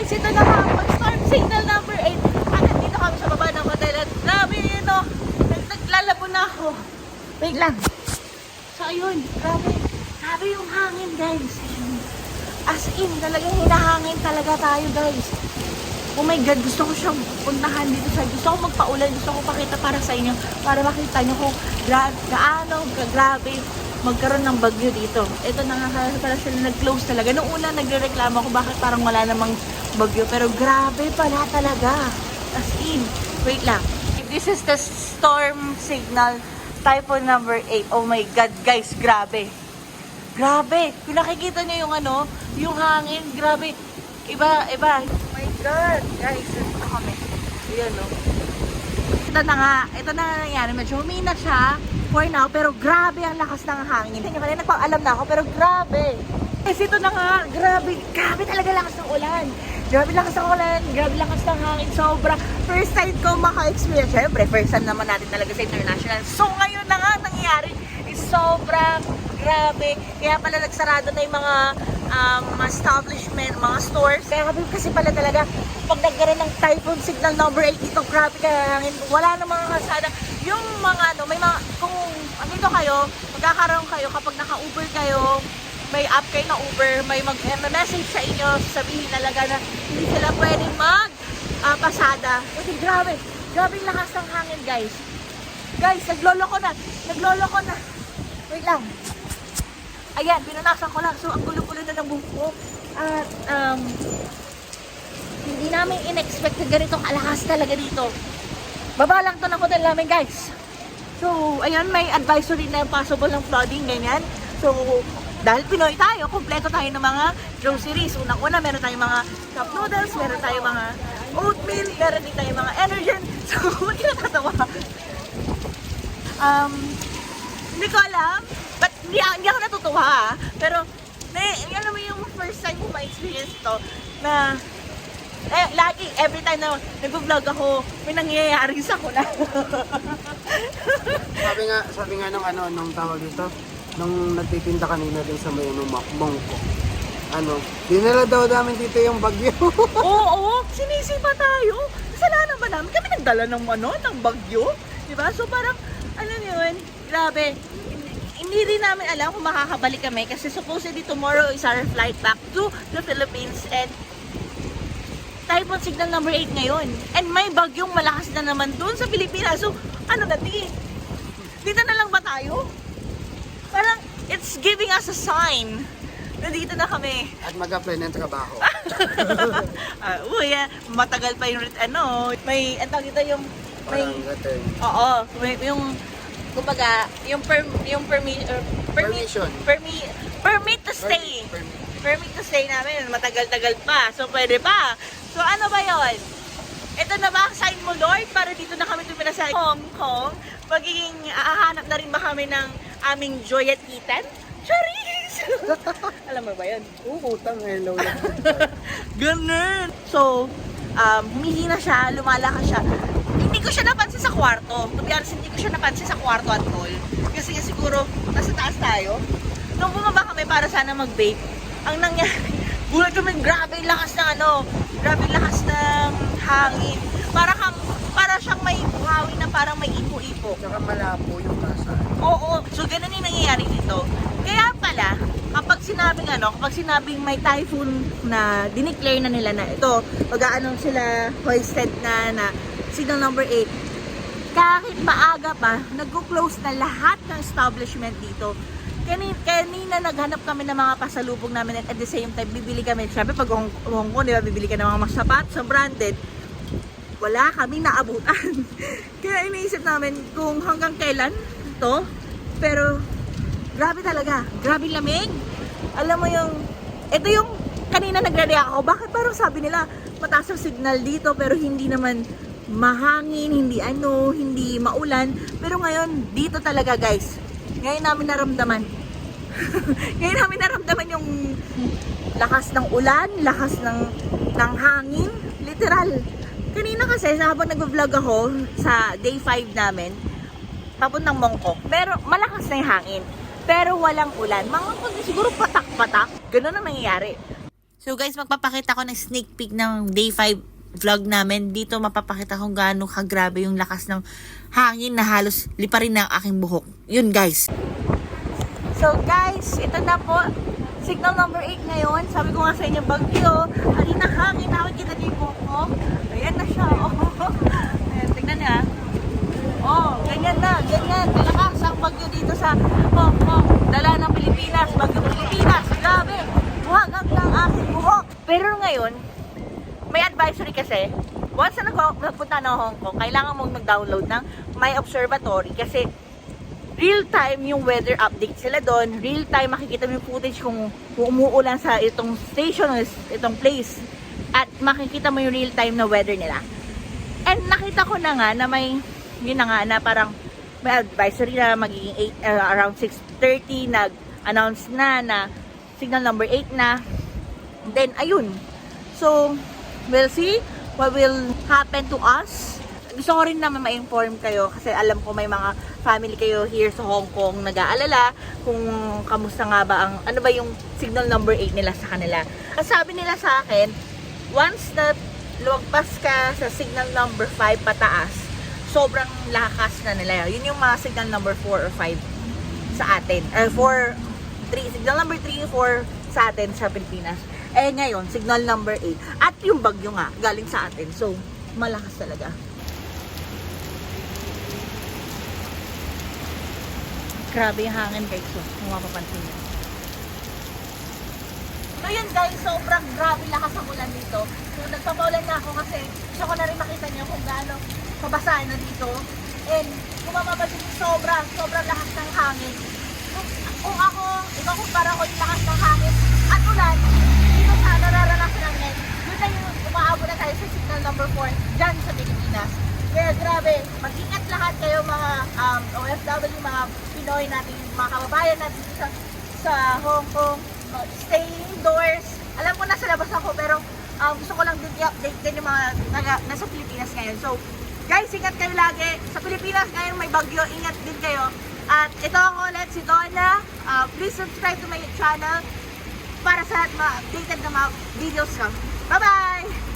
guys, ito na nga ang storm signal number 8. At dito kami sa baba ng hotel at grabe yun o. Naglalabo na ako. Wait lang. So ayun, grabe yung hangin guys. As in, talagang hinahangin talaga tayo guys. Oh my God, gusto ko siyang puntahan dito sa, gusto ko magpaulan, gusto ko pakita para sa inyo, para makita nyo kung gaano grabe magkaroon ng bagyo dito. Ito na nga pala siya nag-close talaga. Noong una nagrereklamo ako bakit parang wala namang bagyo, pero grabe pala talaga. As in, wait lang. This is the storm signal, typhoon number 8. Oh my God, guys, grabe. Grabe. Kung nakikita nyo yung ano, yung hangin, grabe. Iba. Oh my God, guys, ito kami. Ayan, no. Ito na nga nangyari. Medyo humina siya for now, pero grabe ang lakas ng hangin. Hindi nyo kanina nagpaalam na ako, pero grabe. Kasi ito na nga, grabe talaga lakas ng ulan. Grabe lakas ng ulan, grabe lakas ng hangin. Sobra. First time ko maka-experience. Siyempre, first time naman natin talaga sa international. So, ngayon na nga nangyayari is sobrang grabe. Kaya pala nagsarado na yung mga establishment, mga stores. Kaya kasi pala talaga, pag nagkaroon ng typhoon signal number 8, ito grabe kaya hangin. Wala na mga kalsada. Yung mga may mga, kung andito kayo, magkakaroon kayo kapag naka-Uber kayo, may app kayo na Uber, may mag-message sa inyo, sasabihin talaga na hindi sila pwedeng pasada. Kasi grabe yung lakas ng hangin guys. Guys, nagloloko na. Wait lang. Ayan, pinunasan ko lang. So, ang gulo-gulo na ng buhok ko. At, hindi namin in-expect na ganito kalakas talaga dito. Baba lang to ng hotel namin, guys. So, ayan, may advisory na possible ng flooding, ganyan. So, dahil Pinoy tayo, kompleto tayo ng mga groceries. Unang-una, meron tayong mga cup noodles, meron tayong mga oatmeal, meron din tayong mga energen. So, hindi natatawa. Hindi ko alam. But hindi ako natutuwa, pero alam mo yung first time ko ma-experience ito na lagi, every time na nag-vlog ako, may nangyayari sa kuna. sabi nga nung tawag dito, nung nagtitinda kanina din sa may Mongko. Dinala daw namin dito yung bagyo. Oo, sinisipa tayo. Kasalanan ba namin? Kami nagdala ng bagyo. Diba? So parang, yun, grabe. Hindi rin namin alam kung makakabalik kami kasi supposedly tomorrow is our flight back to the Philippines and typhoon signal number 8 ngayon. And may bagyong malakas na naman dun sa Pilipinas. So, dito na lang ba tayo? Parang, it's giving us a sign na dito na kami. At mag-apply ng trabaho. Matagal pa yung, may, yung, may, oo, yung, kumbaga, yung permit to stay. Permit to stay namin, matagal-tagal pa. So, pwede pa. So, ano ba yon? Ito na ba ang sign mo, Lord? Para dito na kami tumira sa Hong Kong. Magiging ahanap na rin ba kami ng aming joy at itan? Charis! Alam mo ba yun? Utang, hello. Ganun! So, humihina siya, lumalakas siya. Hindi ko siya napansin sa kwarto. To be honest, hindi ko siya napansin sa kwarto at all. Kasi siguro, nasa taas tayo. Nung bumaba kami para sana mag-vape, ang nangyari, gulat kami, grabe lakas ng grabe lakas ng hangin. Para siyang may buhawi na parang may ipo-ipo. Saka malabo yung kasa. Oo, so ganun yung nangyayari dito. Kaya pala, kapag sinabing may typhoon na dineclare na nila na ito, sila hoisted na signal number 8, kahit maaga pa, nag-close na lahat ng establishment dito. Kanina naghanap kami ng mga pasalubong namin at the same time, bibili kami. Siyempre, pag Hong Kong, di ba, bibili ka ng mga sapat sa branded. Wala kaming naabutan. Kaya iniisip namin kung hanggang kailan ito. Pero, grabe talaga. Grabe lamig. Alam mo ito yung kanina nagre-react ako. Bakit parang sabi nila, mataas ang signal dito pero hindi naman mahangin, hindi maulan. Pero ngayon, dito talaga guys. Ngayon namin naramdaman. Ngayon namin naramdaman yung lakas ng ulan, lakas ng hangin. Literal. Kanina kasi, habang nag-vlog ako sa day 5 namin, papuntang Mongko, pero malakas na yung hangin. Pero walang ulan. Mga siguro patak-patak. Ganun ang nangyayari. So guys, magpapakita ko ng sneak peek ng day 5 vlog namin. Dito mapapakita kung gaano kagrabe yung lakas ng hangin na halos liparin na ang aking buhok. Yun guys. So guys, ito na po. Signal number 8 ngayon. Sabi ko nga sa inyo, bagyo. Halina hangin. Nakikita niyo yung buhok mo. Ayan na siya. Oh. Ayan, tignan niya. Oh, ganyan na. Ganyan. Malakas ang bagyo dito sa Hong Kong. Dala ng Pilipinas. Bagyo Pilipinas. Grabe. Buhagag ng aking buhok. Pero ngayon, may advisory kasi. Once na nagpunta ng Hong Kong, kailangan mong mag-download ng My Observatory kasi real time yung weather update sila doon. Real time makikita mo yung footage kung umuulan sa itong station, itong place. At makikita mo yung real time na weather nila. And nakita ko na nga na may, yun na nga, na parang may advisory na magiging around 6:30 nag-announce na signal number 8 na. Then, ayun. So, we'll see what will happen to us. Gusto ko rin naman ma-inform kayo kasi alam ko may mga family kayo here sa Hong Kong nag-aalala kung kamusta nga ba ano ba yung signal number 8 nila sa kanila. Ang sabi nila sa akin, once na lumagpas ka sa signal number 5 pataas, sobrang lakas na nila. Yun yung mga signal number 4 or 5 sa atin. 3, signal number 3 or 4 sa atin sa Pilipinas. Eh ngayon, signal number 8. At yung bagyo nga, galing sa atin. So, malakas talaga. Grabe yung hangin guys. So, kung mapapansin nyo. So yun guys, sobrang grabe lakas ang ulan dito. So nagpapaulan na ako kasi gusto ko na rin makita nyo kung gaano kabasaan na dito. And kung mapapansin nyo, sobrang lakas ng hangin. Kung ako, ikukumpara ko yung lakas ng hangin at ulan, dito sa nararanasan namin, yun na yung umaabot na tayo sa signal number 4 dyan sa Pilipinas. Kaya grabe, mag-ingat lahat kayo mga OFW, mga Pinoy natin, mga kababayan natin sa Hong Kong. Stay indoors. Alam ko nasa labas ako pero gusto ko lang din i-update din yung mga nasa Pilipinas ngayon. So guys, ingat kayo lagi. Sa Pilipinas ngayon may bagyo, ingat din kayo. At ito ako ulit, si Donna. Please subscribe to my channel para sa mga updated na mga videos ko. Bye-bye!